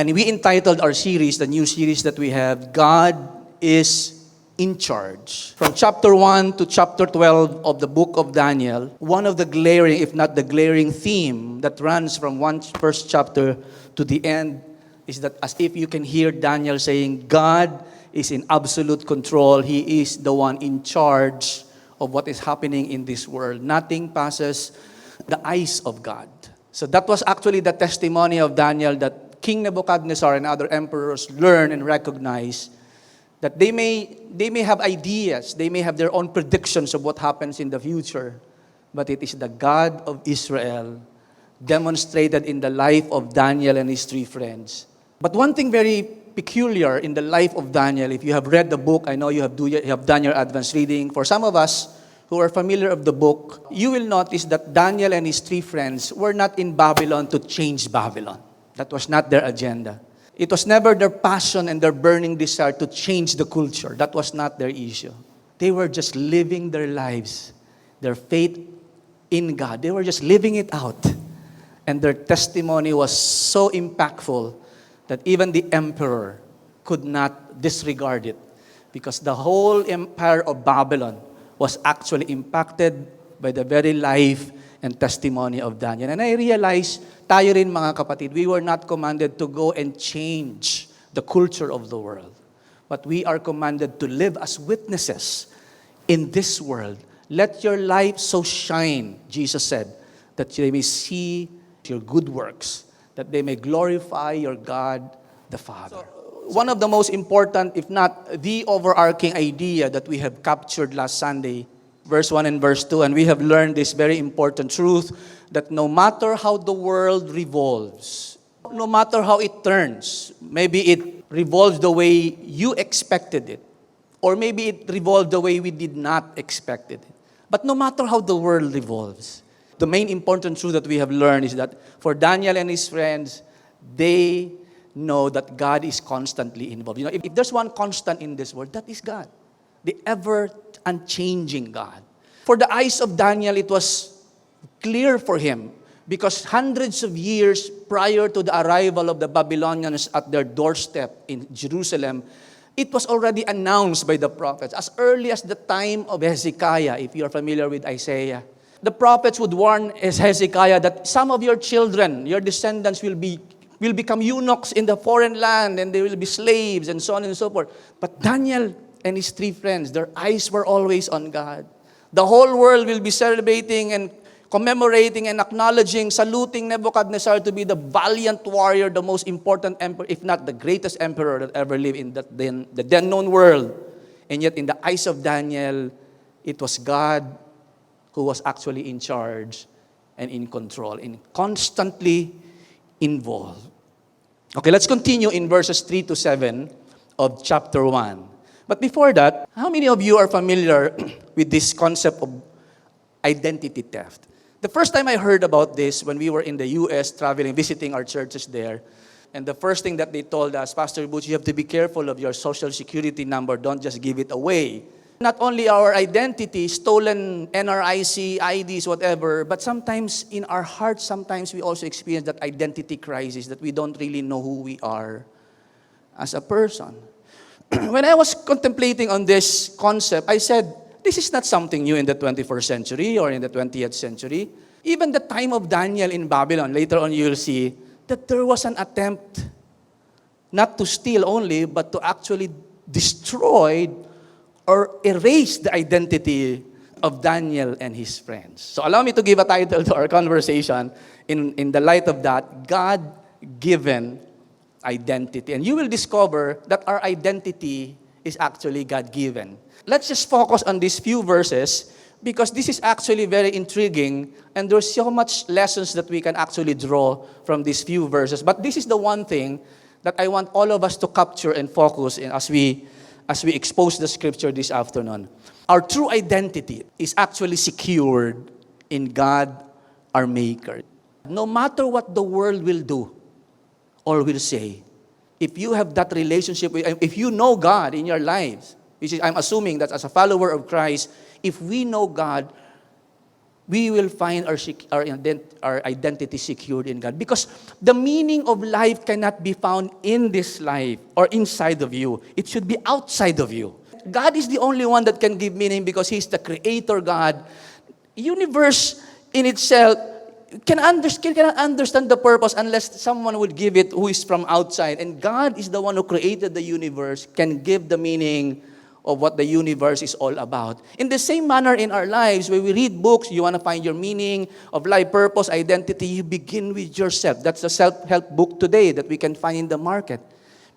And we entitled our series, the new series that we have, God is in charge. From chapter 1 to chapter 12 of the book of Daniel, one of the glaring, if not the glaring theme that runs from first chapter to the end is that as if you can hear Daniel saying, God is in absolute control. He is the one in charge of what is happening in this world. Nothing passes the eyes of God. So that was actually the testimony of Daniel that King Nebuchadnezzar and other emperors learn and recognize that they may have ideas, they may have their own predictions of what happens in the future, but it is the God of Israel demonstrated in the life of Daniel and his three friends. But one thing very peculiar in the life of Daniel, if you have read the book, I know you have done your advanced reading. For some of us who are familiar of the book, you will notice that Daniel and his three friends were not in Babylon to change Babylon. That was not their agenda. It was never their passion and their burning desire to change the culture. That was not their issue. They were just living their lives, their faith in God. They were just living it out. And their testimony was so impactful that even the emperor could not disregard it, because the whole empire of Babylon was actually impacted by the very life and testimony of Daniel. And I realize, tayo rin mga kapatid, we were not commanded to go and change the culture of the world. But we are commanded to live as witnesses in this world. Let your light so shine, Jesus said, that they may see your good works, that they may glorify your God the Father. One of the most important, if not the overarching idea that we have captured last Sunday, verse 1 and verse 2, and we have learned this very important truth, that no matter how the world revolves, no matter how it turns, maybe it revolves the way you expected it, or maybe it revolved the way we did not expect it. But no matter how the world revolves, the main important truth that we have learned is that for Daniel and his friends, they know that God is constantly involved. If there's one constant in this world, that is God. The ever unchanging God. For the eyes of Daniel, it was clear for him because hundreds of years prior to the arrival of the Babylonians at their doorstep in Jerusalem, it was already announced by the prophets. As early as the time of Hezekiah, if you are familiar with Isaiah, the prophets would warn Hezekiah that some of your children, your descendants will become eunuchs in the foreign land and they will be slaves and so on and so forth. But Daniel and his three friends, their eyes were always on God. The whole world will be celebrating and commemorating and acknowledging, saluting Nebuchadnezzar to be the valiant warrior, the most important emperor, if not the greatest emperor that ever lived in the then known world. And yet in the eyes of Daniel, it was God who was actually in charge and in control and constantly involved. Okay, let's continue in verses 3 to 7 of chapter 1. But before that, how many of you are familiar with this concept of identity theft? The first time I heard about this when we were in the U.S. traveling, visiting our churches there, and the first thing that they told us, Pastor Butch, you have to be careful of your social security number. Don't just give it away. Not only our identity, stolen NRIC, IDs, whatever, but sometimes in our hearts, sometimes we also experience that identity crisis, that we don't really know who we are as a person. When I was contemplating on this concept, I said, this is not something new in the 21st century or in the 20th century. Even the time of Daniel in Babylon, later on you'll see that there was an attempt not to steal only, but to actually destroy or erase the identity of Daniel and his friends. So allow me to give a title to our conversation in the light of that, God-given identity. And you will discover that our identity is actually God-given. Let's just focus on these few verses because this is actually very intriguing and there's so much lessons that we can actually draw from these few verses. But this is the one thing that I want all of us to capture and focus in as we expose the scripture this afternoon. Our true identity is actually secured in God, our Maker. No matter what the world will do or will say, if you have that relationship, if you know God in your lives, which is, I'm assuming that as a follower of Christ, if we know God, we will find our identity secured in God. Because the meaning of life cannot be found in this life or inside of you. It should be outside of you. God is the only one that can give meaning because He's the creator God. Universe in itself cannot understand the purpose unless someone would give it who is from outside. And God is the one who created the universe, can give the meaning of what the universe is all about. In the same manner in our lives, when we read books, you want to find your meaning of life, purpose, identity, you begin with yourself. That's the self-help book today that we can find in the market.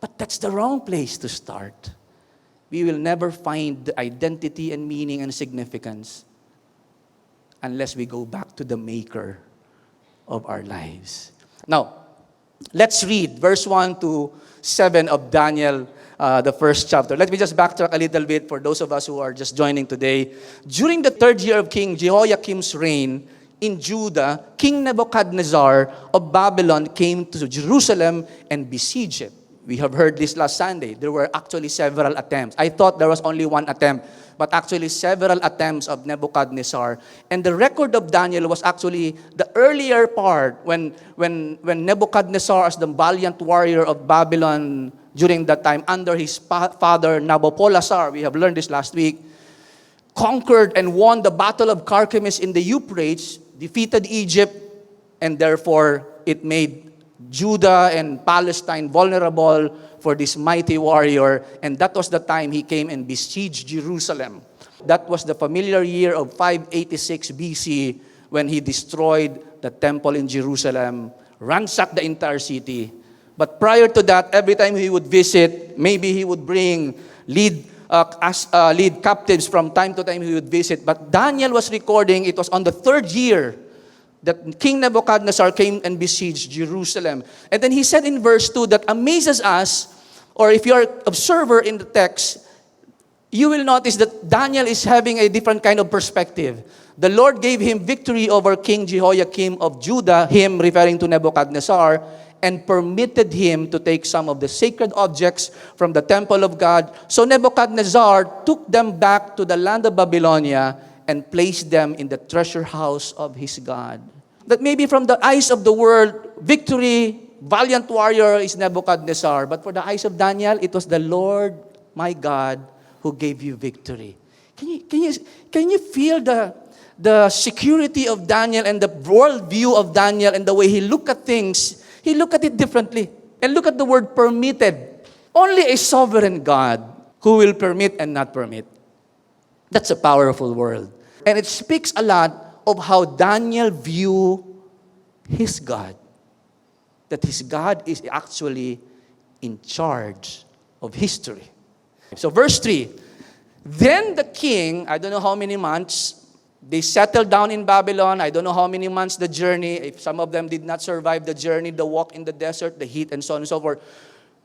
But that's the wrong place to start. We will never find the identity and meaning and significance unless we go back to the maker of our lives. Now, let's read verse 1 to 7 of Daniel, the first chapter. Let me just backtrack a little bit for those of us who are just joining today. During the 3rd year of King Jehoiakim's reign in Judah, King Nebuchadnezzar of Babylon came to Jerusalem and besieged it. We have heard this last Sunday. There were actually several attempts. I thought there was only one attempt, but actually several attempts of Nebuchadnezzar. And the record of Daniel was actually the earlier part when Nebuchadnezzar, as the valiant warrior of Babylon during that time, under his father Nabopolassar, we have learned this last week, conquered and won the Battle of Carchemish in the Euphrates, defeated Egypt, and therefore it made Judah and Palestine vulnerable for this mighty warrior, and that was the time he came and besieged Jerusalem. That was the familiar year of 586 BC when he destroyed the temple in Jerusalem, ransacked the entire city. But prior to that, every time he would visit, maybe he would bring lead captives from time to time he would visit. But Daniel was recording, it was on the 3rd year that King Nebuchadnezzar came and besieged Jerusalem. And then he said in verse 2 that amazes us, or if you're an observer in the text, you will notice that Daniel is having a different kind of perspective. The Lord gave him victory over King Jehoiakim of Judah, him referring to Nebuchadnezzar, and permitted him to take some of the sacred objects from the temple of God. So Nebuchadnezzar took them back to the land of Babylonia and placed them in the treasure house of his God. That maybe from the eyes of the world, victory, valiant warrior is Nebuchadnezzar. But for the eyes of Daniel, it was the Lord, my God, who gave you victory. Can you feel the security of Daniel and the worldview of Daniel and the way he looked at things? He looked at it differently. And look at the word permitted. Only a sovereign God who will permit and not permit. That's a powerful word. And it speaks a lot of how Daniel viewed his God. That his God is actually in charge of history. So verse 3, then the king, I don't know how many months, they settled down in Babylon. I don't know how many months the journey. If some of them did not survive the journey, the walk in the desert, the heat, and so on and so forth.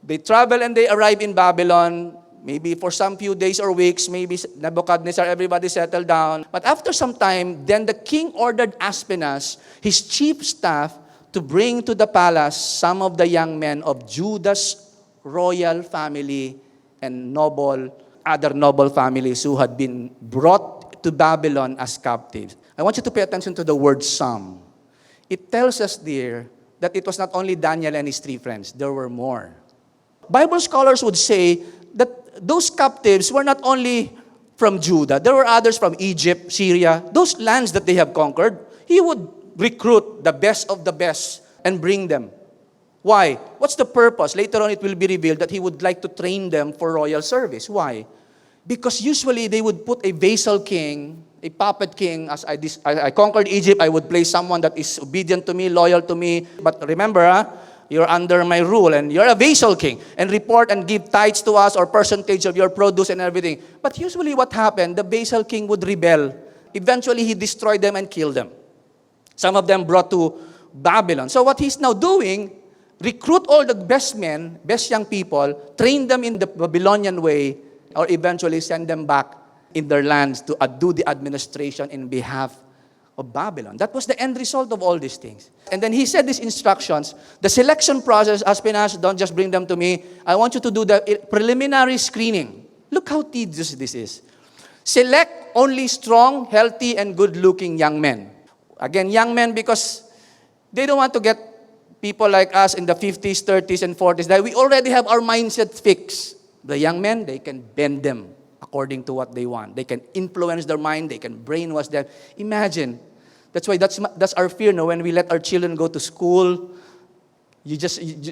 They travel and they arrive in Babylon. Maybe for some few days or weeks, maybe Nebuchadnezzar, everybody settled down. But after some time, then the king ordered Aspenaz, his chief staff, to bring to the palace some of the young men of Judah's royal family and other noble families who had been brought to Babylon as captives. I want you to pay attention to the word some. It tells us there that it was not only Daniel and his 3 friends, there were more. Bible scholars would say that those captives were not only from Judah. There were others from Egypt, Syria, those lands that they have conquered. He would recruit the best of the best and bring them. Why? What's the purpose? Later on, it will be revealed that he would like to train them for royal service. Why? Because usually they would put a vassal king, a puppet king. As I conquered Egypt, I would place someone that is obedient to me, loyal to me. But remember, you're under my rule and you're a vassal king and report and give tithes to us or percentage of your produce and everything. But usually what happened, the vassal king would rebel. Eventually, he destroyed them and killed them. Some of them brought to Babylon. So what he's now doing, recruit all the best men, best young people, train them in the Babylonian way, or eventually send them back in their lands to do the administration in behalf of Babylon. That was the end result of all these things. And then he said these instructions, the selection process, Aspenaz, don't just bring them to me. I want you to do the preliminary screening. Look how tedious this is. Select only strong, healthy, and good-looking young men. Again, young men, because they don't want to get people like us in the 50s, 30s, and 40s that we already have our mindset fixed. The young men, they can bend them according to what they want. They can influence their mind. They can brainwash them. Imagine. That's our fear, no? When we let our children go to school, you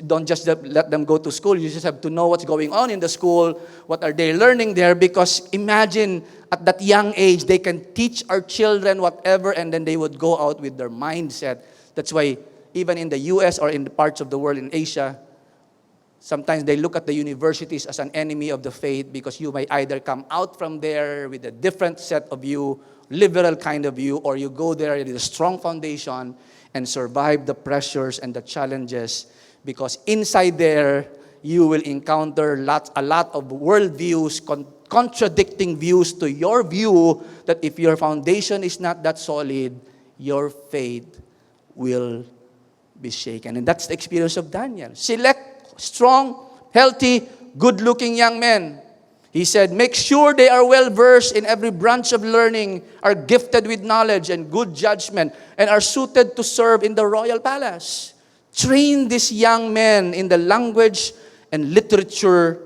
don't just let them go to school. You just have to know what's going on in the school. What are they learning there? Because imagine at that young age, they can teach our children whatever, and then they would go out with their mindset. That's why even in the U.S. or in the parts of the world in Asia, sometimes they look at the universities as an enemy of the faith because you may either come out from there with a different set of view, liberal kind of view, or you go there with a strong foundation and survive the pressures and the challenges, because inside there you will encounter a lot of worldviews, contradicting views to your view, that if your foundation is not that solid, your faith will be shaken. And that's the experience of Daniel. Select strong, healthy, good-looking young men. He said, make sure they are well-versed in every branch of learning, are gifted with knowledge and good judgment, and are suited to serve in the royal palace. Train these young men in the language and literature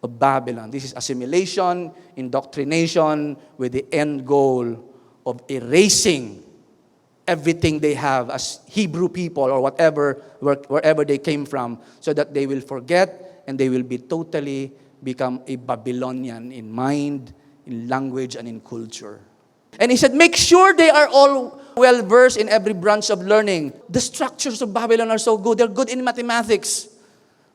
of Babylon. This is assimilation, indoctrination, with the end goal of erasing everything they have as Hebrew people or wherever they came from, so that they will forget and they will be totally become a Babylonian in mind, in language, and in culture. And he said, make sure they are all well-versed in every branch of learning. The structures of Babylon are so good. They're good in mathematics.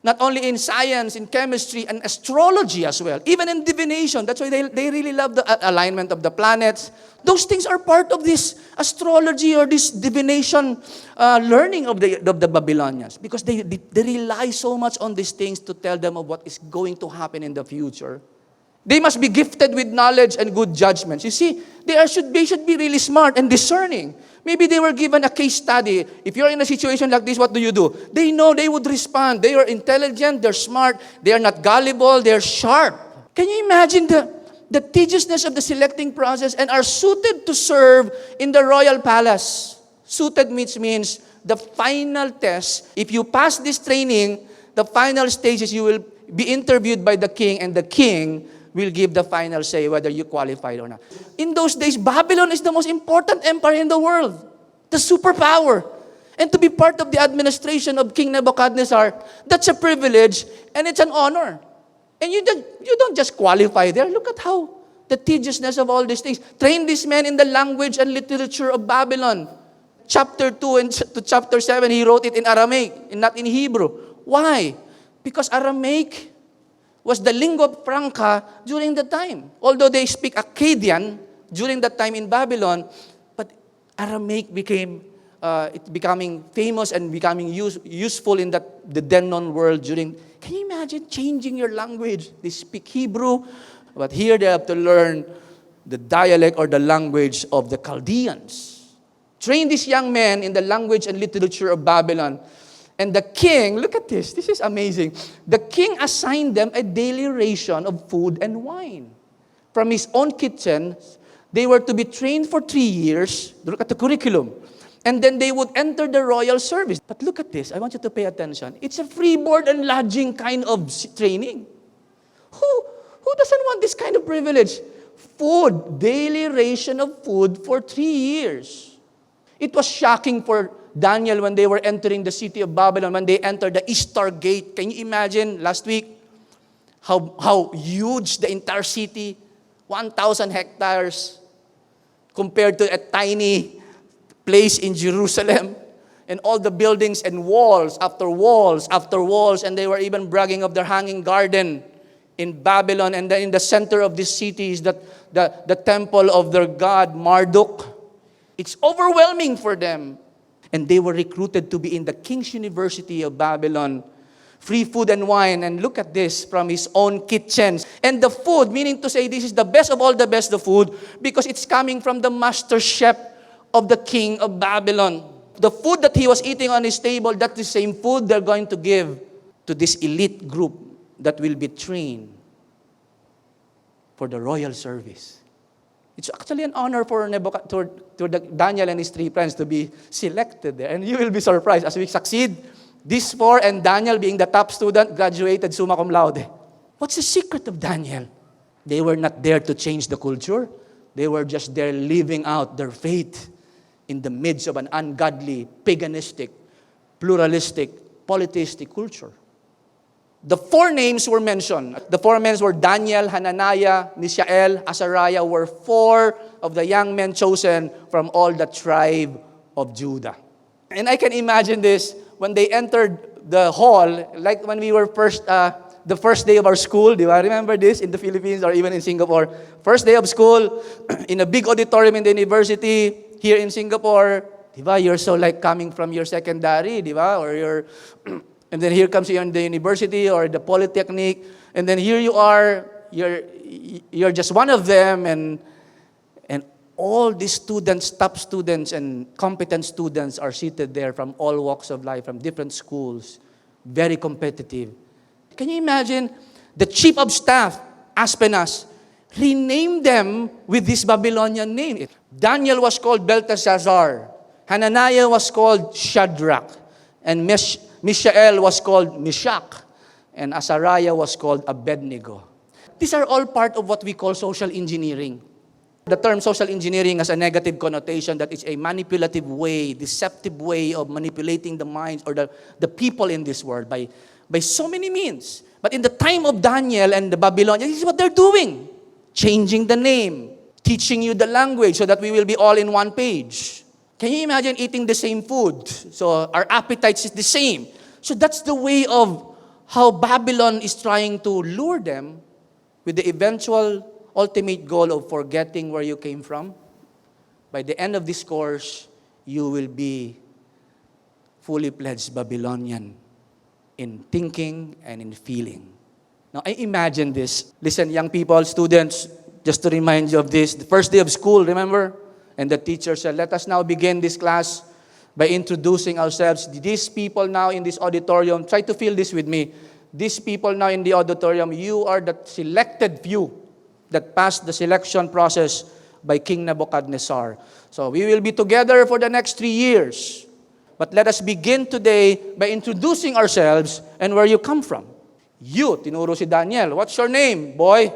Not only in science, in chemistry, and astrology as well. Even in divination. That's why they really love the alignment of the planets. Those things are part of this astrology or this divination learning of the Babylonians. Because they rely so much on these things to tell them of what is going to happen in the future. They must be gifted with knowledge and good judgments. You see, they should be really smart and discerning. Maybe they were given a case study. If you're in a situation like this, what do? They know they would respond. They are intelligent, they're smart, they are not gullible, they're sharp. Can you imagine the tediousness of the selecting process, and are suited to serve in the royal palace? Suited means the final test. If you pass this training, the final stages, you will be interviewed by the king, and the king will give the final say whether you qualified or not. In those days, Babylon is the most important empire in the world. The superpower. And to be part of the administration of King Nebuchadnezzar, that's a privilege and it's an honor. And you don't just qualify there. Look at how the tediousness of all these things. Train these men in the language and literature of Babylon. Chapter 2 and to chapter 7, he wrote it in Aramaic and not in Hebrew. Why? Because Aramaic was the lingua franca during the time. Although they speak Akkadian during that time in Babylon, but Aramaic becoming famous and becoming useful in the then known world during. Can you imagine changing your language? They speak Hebrew, but here they have to learn the dialect or the language of the Chaldeans. Train these young men in the language and literature of Babylon. And the king, look at this is amazing. The king assigned them a daily ration of food and wine. From his own kitchen, they were to be trained for 3 years. Look at the curriculum. And then they would enter the royal service. But look at this, I want you to pay attention. It's a free board and lodging kind of training. Who doesn't want this kind of privilege? Food, daily ration of food for 3 years. It was shocking for Daniel when they were entering the city of Babylon, when they entered the Eastern Gate. Can you imagine last week how huge the entire city, 1,000 hectares, compared to a tiny place in Jerusalem, and all the buildings and walls after walls after walls, and they were even bragging of their hanging garden in Babylon, and then in the center of this city is the temple of their god Marduk. It's overwhelming for them. And they were recruited to be in the King's University of Babylon. Free food and wine. And look at this, from his own kitchens. And the food, meaning to say this is the best of all the best, the food, because it's coming from the master chef of the king of Babylon. The food that he was eating on his table, that's the same food they're going to give to this elite group that will be trained for the royal service. It's actually an honor for Daniel and his three friends to be selected there. And you will be surprised as we succeed. These four and Daniel being the top student, graduated summa cum laude. What's the secret of Daniel? They were not there to change the culture. They were just there living out their faith in the midst of an ungodly, paganistic, pluralistic, polytheistic culture. The four names were mentioned. The four men were Daniel, Hananiah, Mishael, Azariah, were four of the young men chosen from all the tribe of Judah. And I can imagine this when they entered the hall, like when we were the first day of our school. Do I remember this in the Philippines or even in Singapore? First day of school, in a big auditorium in the university here in Singapore. Diba? You're so like coming from your secondary, diba? Or you're... And then here comes you in the university or the polytechnic, and then here you are, you're just one of them, and all these students, top students and competent students are seated there from all walks of life, from different schools, very competitive. Can you imagine the chief of staff, Aspenas, renamed them with this Babylonian name? Daniel was called Belteshazzar, Hananiah was called Shadrach, and Mishael was called Meshach, and Azariah was called Abednego. These are all part of what we call social engineering. The term social engineering has a negative connotation that it's a manipulative way, deceptive way of manipulating the minds or the people in this world by so many means. But in the time of Daniel and the Babylonians, this is what they're doing. Changing the name, teaching you the language so that we will be all in one page. Can you imagine eating the same food? So our appetites is the same. So that's the way of how Babylon is trying to lure them with the eventual ultimate goal of forgetting where you came from. By the end of this course, you will be fully pledged Babylonian in thinking and in feeling. Now, I imagine this. Listen, young people, students, just to remind you of this. The first day of school, remember? And the teacher said, let us now begin this class by introducing ourselves. These people now in this auditorium, try to feel this with me. These people now in the auditorium, you are the selected few that passed the selection process by King Nebuchadnezzar. So we will be together for the next 3 years. But let us begin today by introducing ourselves and where you come from. You, tinuro si Daniel, what's your name, boy?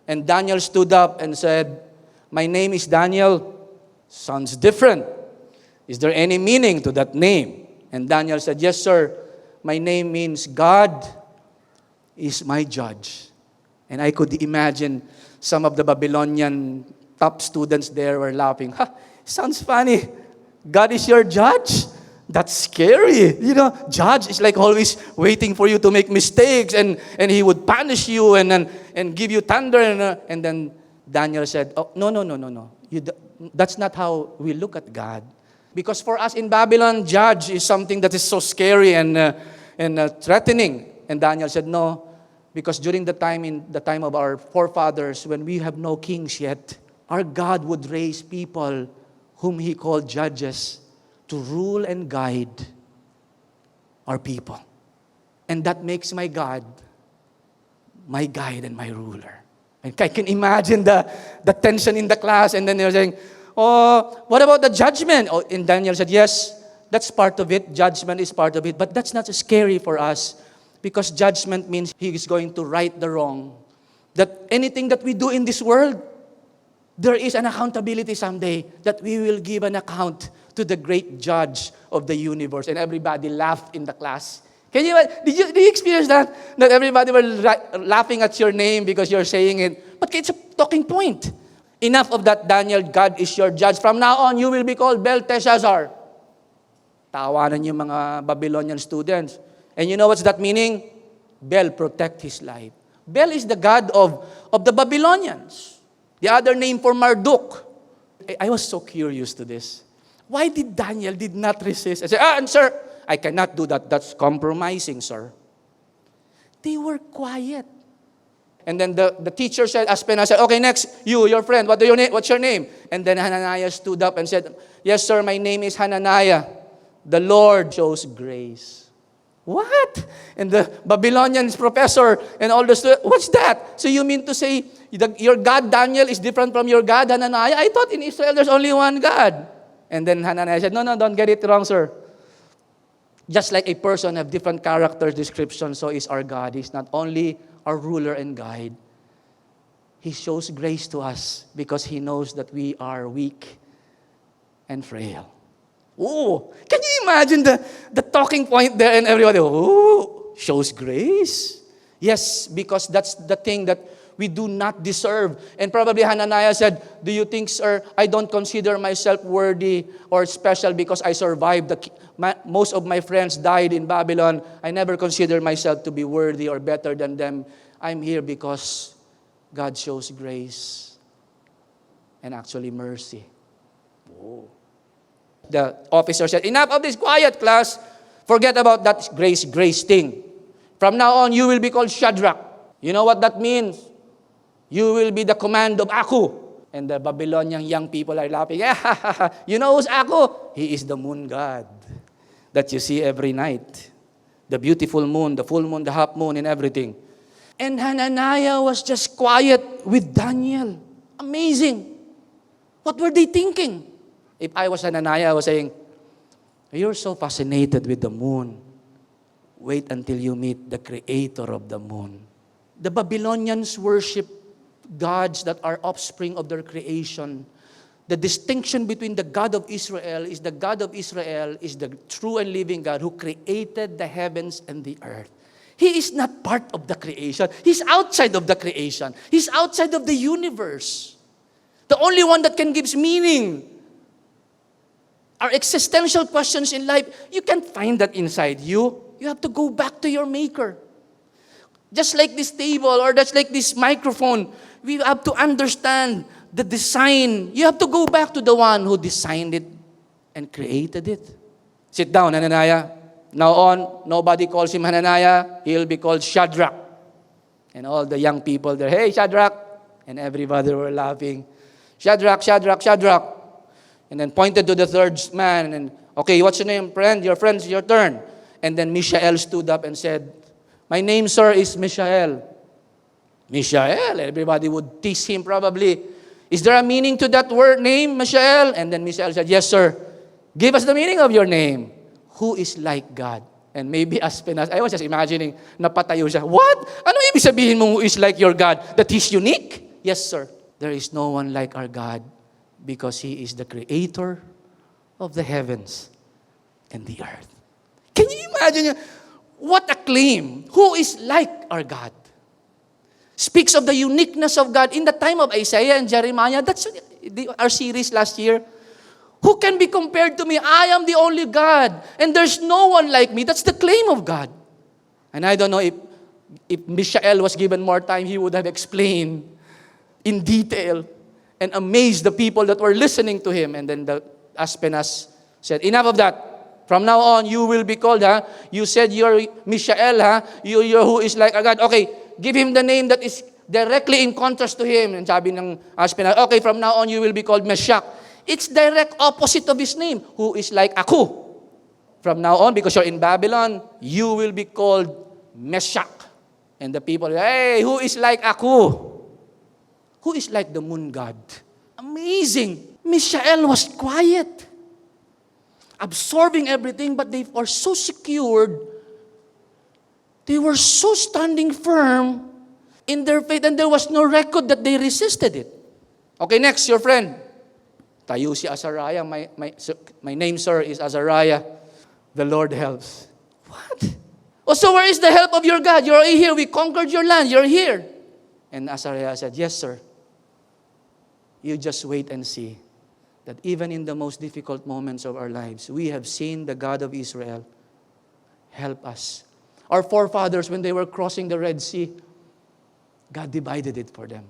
And Daniel stood up and said, my name is Daniel. Sounds different. Is there any meaning to that name? And Daniel said, yes, sir. My name means God is my judge. And I could imagine some of the Babylonian top students there were laughing. Sounds funny. God is your judge? That's scary. You know, judge is like always waiting for you to make mistakes and he would punish you and give you thunder. And then Daniel said, oh, no. That's not how we look at God. Because for us in Babylon, judge is something that is so scary and threatening. And Daniel said, no, because during the time of our forefathers, when we have no kings yet, our God would raise people whom He called judges to rule and guide our people. And that makes my God my guide and my ruler. And I can imagine the tension in the class, and then they're saying, oh, what about the judgment? Oh, and Daniel said, yes, that's part of it. Judgment is part of it. But that's not scary for us because judgment means He is going to right the wrong. That anything that we do in this world, there is an accountability someday that we will give an account to the great judge of the universe. And everybody laughed in the class. Did you experience that? That everybody were laughing at your name because you're saying it. But it's a talking point. Enough of that, Daniel. God is your judge. From now on, you will be called Belteshazzar. Tawanan yung mga Babylonian students. And you know what's that meaning? Bel, protect his life. Bel is the god of the Babylonians. The other name for Marduk. I was so curious to this. Why did Daniel did not resist? I said, sir, I cannot do that. That's compromising, sir. They were quiet. And then the teacher said, Aspena said, okay, next, your friend, what's your name? And then Hananiah stood up and said, yes, sir, my name is Hananiah. The Lord shows grace. What? And the Babylonian professor and all the students, what's that? So you mean to say, your God, Daniel, is different from your God, Hananiah. I thought in Israel there's only one God. And then Hananiah said, no, don't get it wrong, sir. Just like a person have different character description, so is our God. He's not only our ruler and guide. He shows grace to us because He knows that we are weak and frail. Oh, can you imagine the talking point there and everybody, shows grace? Yes, because that's the thing that we do not deserve. And probably Hananiah said, do you think, sir, I don't consider myself worthy or special because I survived? Most of my friends died in Babylon. I never consider myself to be worthy or better than them. I'm here because God shows grace and actually mercy. Oh. The officer said, enough of this, quiet, class. Forget about that grace thing. From now on, you will be called Shadrach. You know what that means? You will be the command of Aku. And the Babylonian young people are laughing. You know who's Aku? He is the moon god that you see every night. The beautiful moon, the full moon, the half moon, and everything. And Hananiah was just quiet with Daniel. Amazing. What were they thinking? If I was Hananiah, I was saying, you're so fascinated with the moon. Wait until you meet the creator of the moon. The Babylonians worship gods that are offspring of their creation. The distinction between the God of Israel is the God of Israel is the true and living God who created the heavens and the earth. He is not part of the creation. He's outside of the creation. He's outside of the universe. The only one that can give meaning. Our existential questions in life, you can't find that inside you. You have to go back to your maker. Just like this table or just like this microphone, we have to understand the design. You have to go back to the one who designed it and created it. Sit down, Hananiah. Now on, nobody calls him Hananiah. He'll be called Shadrach. And all the young people there, hey, Shadrach. And everybody were laughing. Shadrach, Shadrach, Shadrach. And then pointed to the third man. And, okay, what's your name, friend? Your friend's your turn. And then Mishael stood up and said, my name, sir, is Mishael. Mishael. Everybody would tease him probably. Is there a meaning to that word name, Mishael? And then Mishael said, yes, sir. Give us the meaning of your name. Who is like God? And maybe as Pinas, I was just imagining, napatayo siya. What? Ano ibig sabihin mo who is like your God? That He's unique? Yes, sir. There is no one like our God because He is the creator of the heavens and the earth. Can you imagine? What a claim. Who is like our God? Speaks of the uniqueness of God. In the time of Isaiah and Jeremiah, that's our series last year. Who can be compared to me? I am the only God, and there's no one like me. That's the claim of God. And I don't know if Mishael was given more time, he would have explained in detail and amazed the people that were listening to him. And then the Aspenas said, enough of that. From now on, you will be called, You said you're Mishael, You're who is like a God. Okay, give him the name that is directly in contrast to him. And sabi ng Aspenas, okay, from now on, you will be called Meshach. It's direct opposite of his name, who is like Aku. From now on, because you're in Babylon, you will be called Meshach. And the people, hey, who is like Aku? Who is like the moon god? Amazing. Mishael was quiet, absorbing everything, but they were so secured. They were so standing firm in their faith, and there was no record that they resisted it. Okay, next, your friend. Tayo si Azariah. My name, sir, is Azariah. The Lord helps. What? Oh, so where is the help of your God? You're here. We conquered your land. You're here. And Azariah said, yes, sir. You just wait and see that even in the most difficult moments of our lives, we have seen the God of Israel help us. Our forefathers, when they were crossing the Red Sea, God divided it for them.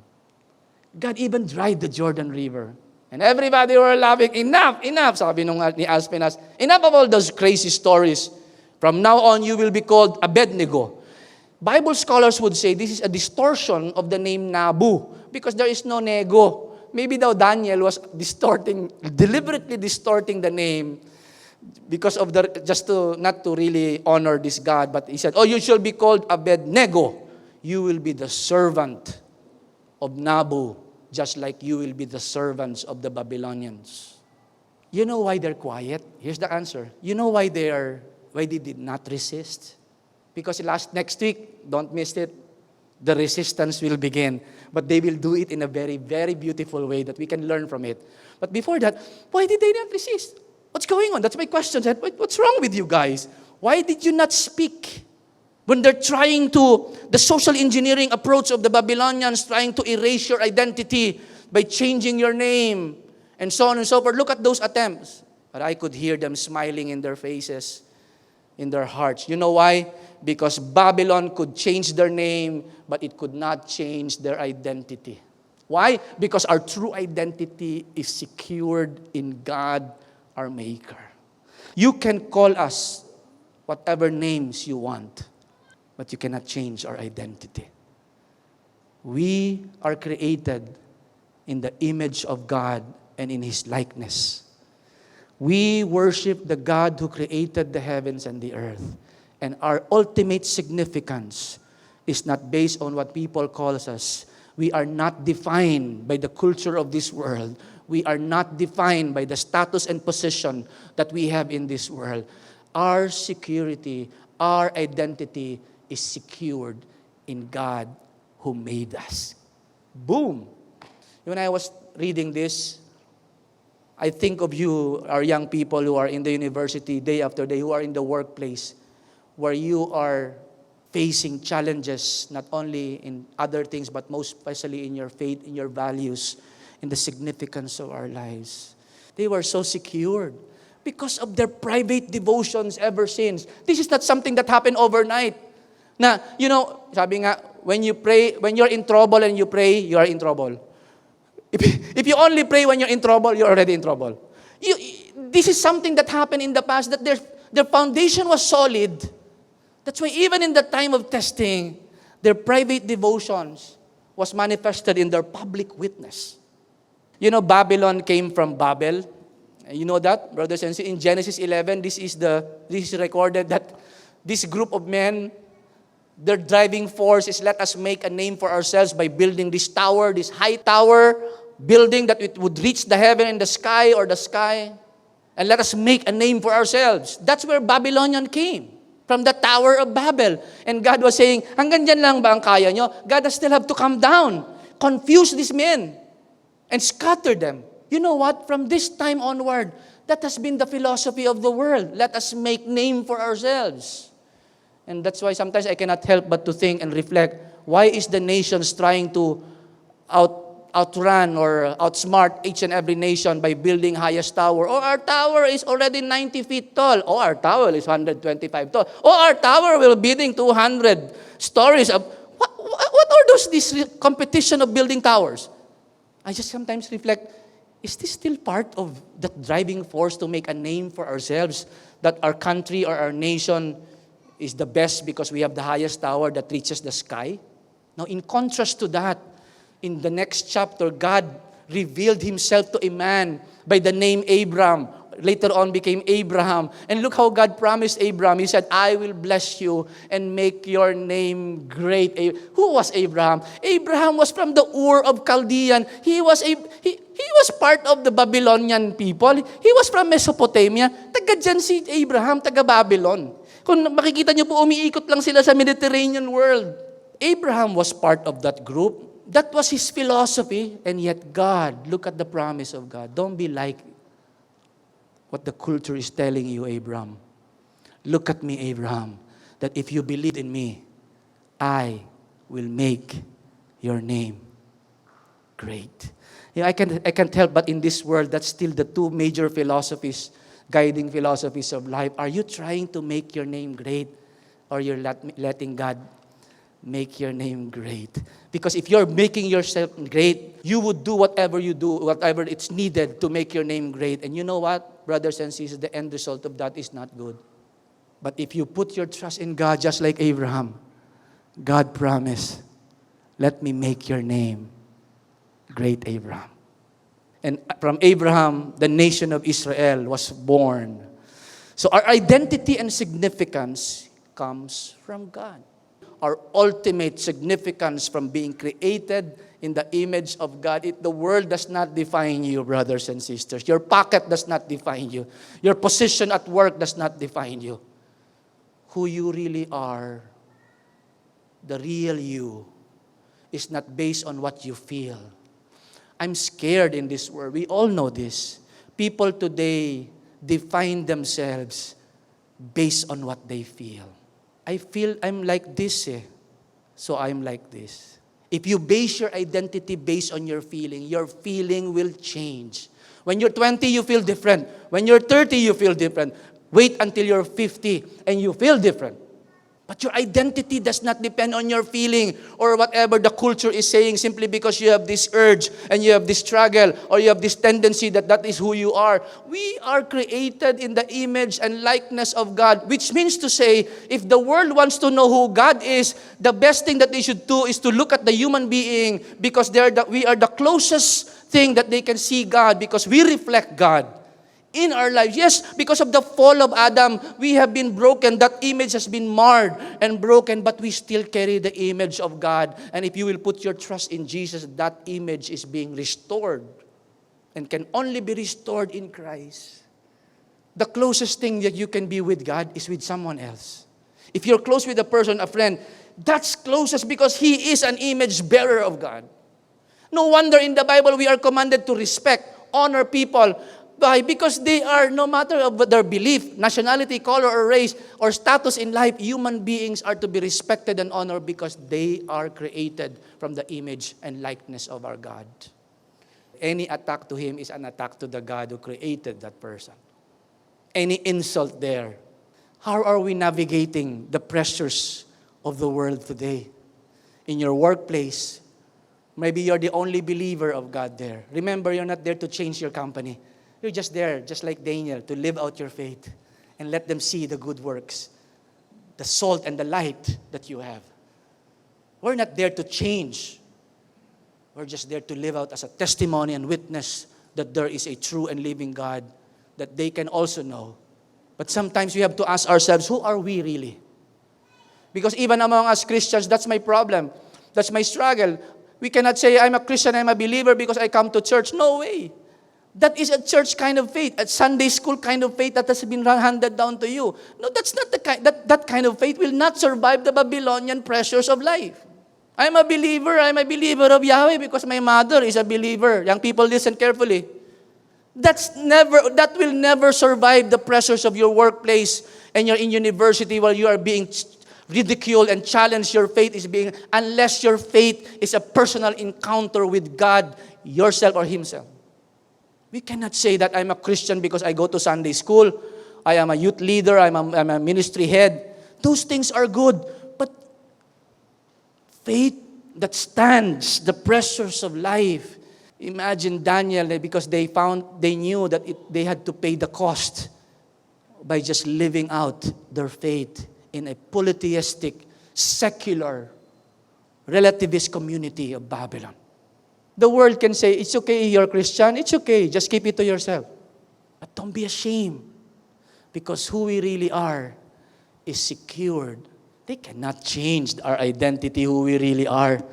God even dried the Jordan River. And everybody were laughing, enough, sabi ni Aspenas. Enough of all those crazy stories. From now on, you will be called Abednego. Bible scholars would say this is a distortion of the name Nabu because there is no nego. Maybe daw Daniel was deliberately distorting the name because of not to really honor this God. But he said, oh, you shall be called Abednego. You will be the servant of Nabu, just like you will be the servants of the Babylonians. You know why they're quiet? Here's the answer. You know why why they did not resist? Because next week, don't miss it, the resistance will begin. But they will do it in a very, very beautiful way that we can learn from it. But before that, why did they not resist? What's going on? That's my question. What's wrong with you guys? Why did you not speak? When they're trying the social engineering approach of the Babylonians, trying to erase your identity by changing your name, and so on and so forth. Look at those attempts. But I could hear them smiling in their faces, in their hearts. You know why? Because Babylon could change their name, but it could not change their identity. Why? Because our true identity is secured in God, our Maker. You can call us whatever names you want, but you cannot change our identity. We are created in the image of God and in His likeness. We worship the God who created the heavens and the earth. And our ultimate significance is not based on what people call us. We are not defined by the culture of this world. We are not defined by the status and position that we have in this world. Our security, our identity is secured in God who made us. Boom! When I was reading this, I think of you, our young people who are in the university day after day, who are in the workplace, where you are facing challenges, not only in other things, but most especially in your faith, in your values, in the significance of our lives. They were so secured because of their private devotions ever since. This is not something that happened overnight. Na, sabi nga, when you pray, when you're in trouble and you pray, you are in trouble. If you only pray when you're in trouble, you're already in trouble. This is something that happened in the past, that their foundation was solid. That's why even in the time of testing, their private devotions was manifested in their public witness. Babylon came from Babel. You know that, brothers and sisters? In Genesis 11, this is recorded that this group of men, their driving force is, let us make a name for ourselves by building this tower, this high tower building that it would reach the heaven and the sky, or the sky. And let us make a name for ourselves. That's where Babylonian came. From the Tower of Babel. And God was saying, hanggang dyan lang ba ang kaya nyo? God still have to come down, confuse these men, and scatter them. You know what? From this time onward, that has been the philosophy of the world. Let us make name for ourselves. And that's why sometimes I cannot help but to think and reflect, why is the nations trying to outrun or outsmart each and every nation by building highest tower? Oh, our tower is already 90 feet tall. Oh, our tower is 125 tall. Oh, our tower will be building 200 stories. What are this competition of building towers? I just sometimes reflect, is this still part of that driving force to make a name for ourselves, that our country or our nation is the best because we have the highest tower that reaches the sky? Now, in contrast to that, in the next chapter, God revealed Himself to a man by the name Abram. Later on became Abraham. And look how God promised Abraham. He said, I will bless you and make your name great. Who was Abraham? Abraham was from the Ur of Chaldean. He was part of the Babylonian people. He was from Mesopotamia. Taga dyan si Abraham, taga Babylon. Kung makikita niyo po, umiikot lang sila sa Mediterranean world. Abraham was part of that group. That was his philosophy, and yet God, look at the promise of God. Don't be like what the culture is telling you, Abraham. Look at me, Abraham, that if you believe in me, I will make your name great. I can't help but in this world, that's still the two major philosophies, guiding philosophies of life. Are you trying to make your name great, or you're letting God make your name great? Because if you're making yourself great, you would do whatever you do, whatever it's needed to make your name great. And you know what, brothers and sisters, the end result of that is not good. But if you put your trust in God, just like Abraham, God promised, let me make your name great, Abraham. And from Abraham, the nation of Israel was born. So our identity and significance comes from God. Our ultimate significance from being created in the image of God. The world does not define you, brothers and sisters. Your pocket does not define you. Your position at work does not define you. Who you really are, the real you, is not based on what you feel. I'm scared in this world. We all know this. People today define themselves based on what they feel. I feel I'm like this, so I'm like this. If you base your identity based on your feeling will change. When you're 20, you feel different. When you're 30, you feel different. Wait until you're 50 and you feel different. But your identity does not depend on your feeling or whatever the culture is saying simply because you have this urge and you have this struggle or you have this tendency that is who you are. We are created in the image and likeness of God, which means to say, if the world wants to know who God is, the best thing that they should do is to look at the human being, because we are the closest thing that they can see God, because we reflect God in our lives. Yes, because of the fall of Adam, we have been broken. That image has been marred and broken, but we still carry the image of God. And if you will put your trust in Jesus, that image is being restored and can only be restored in Christ. The closest thing that you can be with God is with someone else. If you're close with a person, a friend, that's closest because he is an image bearer of God. No wonder in the Bible we are commanded to respect, honor people. Why? Because they are, no matter of their belief, nationality, color, or race, or status in life, human beings are to be respected and honored because they are created from the image and likeness of our God. Any attack to him is an attack to the God who created that person. Any insult there. How are we navigating the pressures of the world today? In your workplace, maybe you're the only believer of God there. Remember, you're not there to change your company. You're just there, just like Daniel, to live out your faith and let them see the good works, the salt and the light that you have. We're not there to change. We're just there to live out as a testimony and witness that there is a true and living God that they can also know. But sometimes we have to ask ourselves, who are we really? Because even among us Christians, that's my problem. That's my struggle. We cannot say, I'm a Christian, I'm a believer because I come to church. No way. That is a church kind of faith, a Sunday school kind of faith that has been handed down to you. No, that's not the kind. That kind of faith will not survive the Babylonian pressures of life. I'm a believer of Yahweh because my mother is a believer. Young people, listen carefully. That will never survive the pressures of your workplace and you're in university while you are being ridiculed and challenged. Your faith is being, unless your faith is a personal encounter with God, yourself or Himself. We cannot say that I'm a Christian because I go to Sunday school, I am a youth leader, I'm a ministry head. Those things are good, but faith that stands the pressures of life. Imagine Daniel, because they knew that they had to pay the cost by just living out their faith in a polytheistic, secular, relativist community of Babylon. The world can say, it's okay, you're Christian, it's okay, just keep it to yourself. But don't be ashamed, because who we really are is secured. They cannot change our identity, who we really are,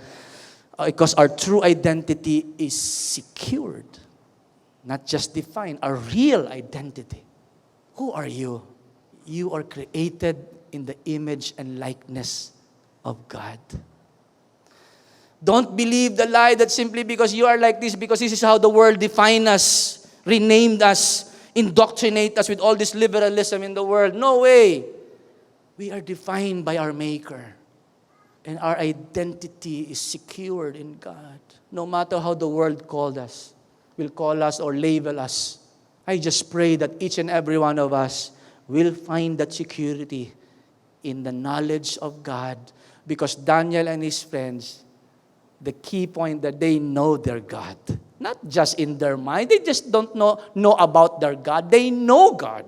because our true identity is secured, not just defined, our real identity. Who are you? You are created in the image and likeness of God. Don't believe the lie that simply because you are like this, because this is how the world defined us, renamed us, indoctrinate us with all this liberalism in the world. No way. We are defined by our Maker. And our identity is secured in God. No matter how the world will call us or label us. I just pray that each and every one of us will find that security in the knowledge of God. Because Daniel and his friends, the key point that they know their God. Not just in their mind. They just don't know about their God. They know God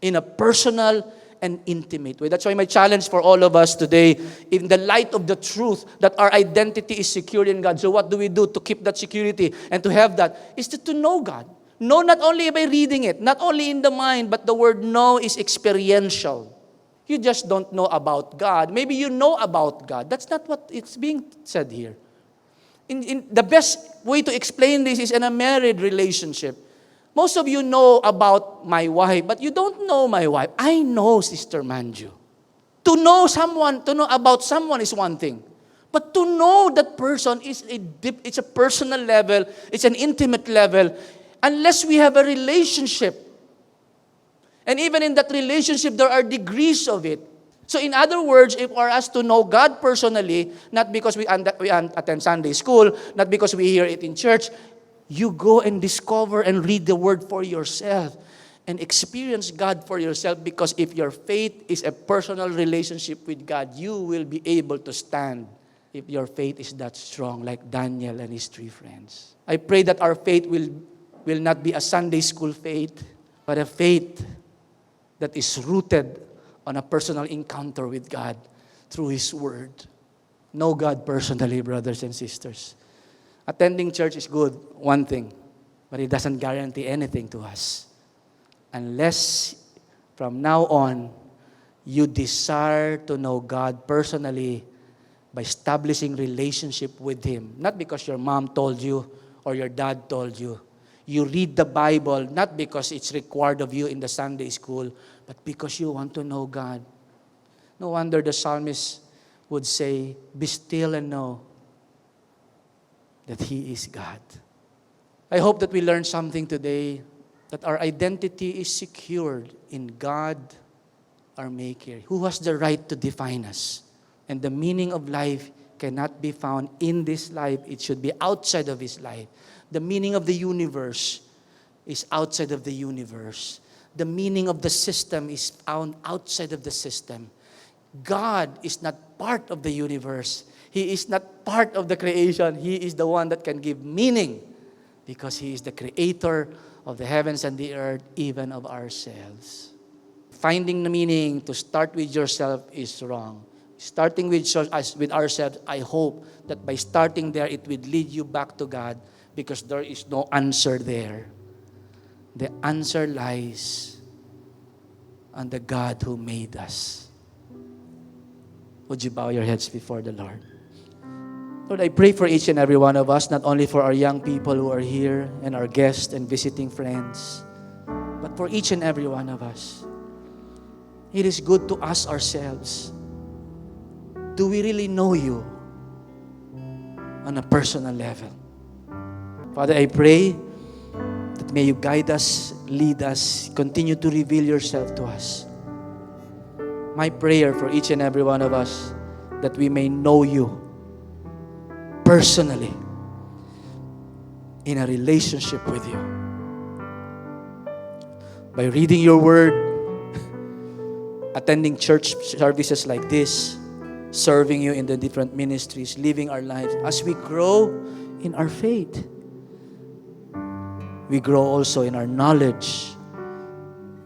in a personal and intimate way. That's why my challenge for all of us today, in the light of the truth that our identity is secured in God. So what do we do to keep that security and to have that? Is to know God. Know not only by reading it, not only in the mind, but the word know is experiential. You just don't know about God. Maybe you know about God. That's not what it's being said here. In the best way to explain this is in a married relationship. Most of you know about my wife, but you don't know my wife. I know Sister Manju. To know about someone is one thing. But to know that person is it's a personal level, it's an intimate level, unless we have a relationship. And even in that relationship, there are degrees of it. So in other words, if for us to know God personally, not because we attend Sunday school, not because we hear it in church, you go and discover and read the Word for yourself and experience God for yourself, because if your faith is a personal relationship with God, you will be able to stand if your faith is that strong, like Daniel and his 3 friends. I pray that our faith will not be a Sunday school faith, but a faith that is rooted on a personal encounter with God through His Word. Know God personally, brothers and sisters. Attending church is good, one thing, but it doesn't guarantee anything to us. Unless from now on, you desire to know God personally by establishing relationship with Him. Not because your mom told you or your dad told you. You read the Bible not because it's required of you in the Sunday school, but because you want to know God. No wonder the psalmist would say, "Be still and know that He is God." I hope that we learned something today, that our identity is secured in God, our Maker, who has the right to define us. And the meaning of life cannot be found in this life. It should be outside of His life. The meaning of the universe is outside of the universe. The meaning of the system is found outside of the system. God is not part of the universe. He is not part of the creation. He is the one that can give meaning, because He is the creator of the heavens and the earth, even of ourselves. Finding the meaning to start with yourself is wrong. Starting with ourselves, I hope that by starting there, it will lead you back to God, because there is no answer there. The answer lies on the God who made us. Would you bow your heads before the Lord? Lord, I pray for each and every one of us, not only for our young people who are here and our guests and visiting friends, but for each and every one of us. It is good to ask ourselves, do we really know You on a personal level? Father, I pray that may You guide us, lead us, continue to reveal Yourself to us. My prayer for each and every one of us, that we may know You personally in a relationship with You. By reading Your Word, attending church services like this, serving You in the different ministries, living our lives, as we grow in our faith, we grow also in our knowledge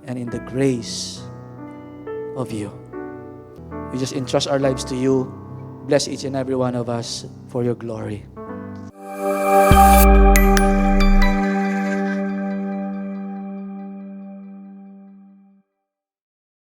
and in the grace of You. We just entrust our lives to You. Bless each and every one of us for Your glory.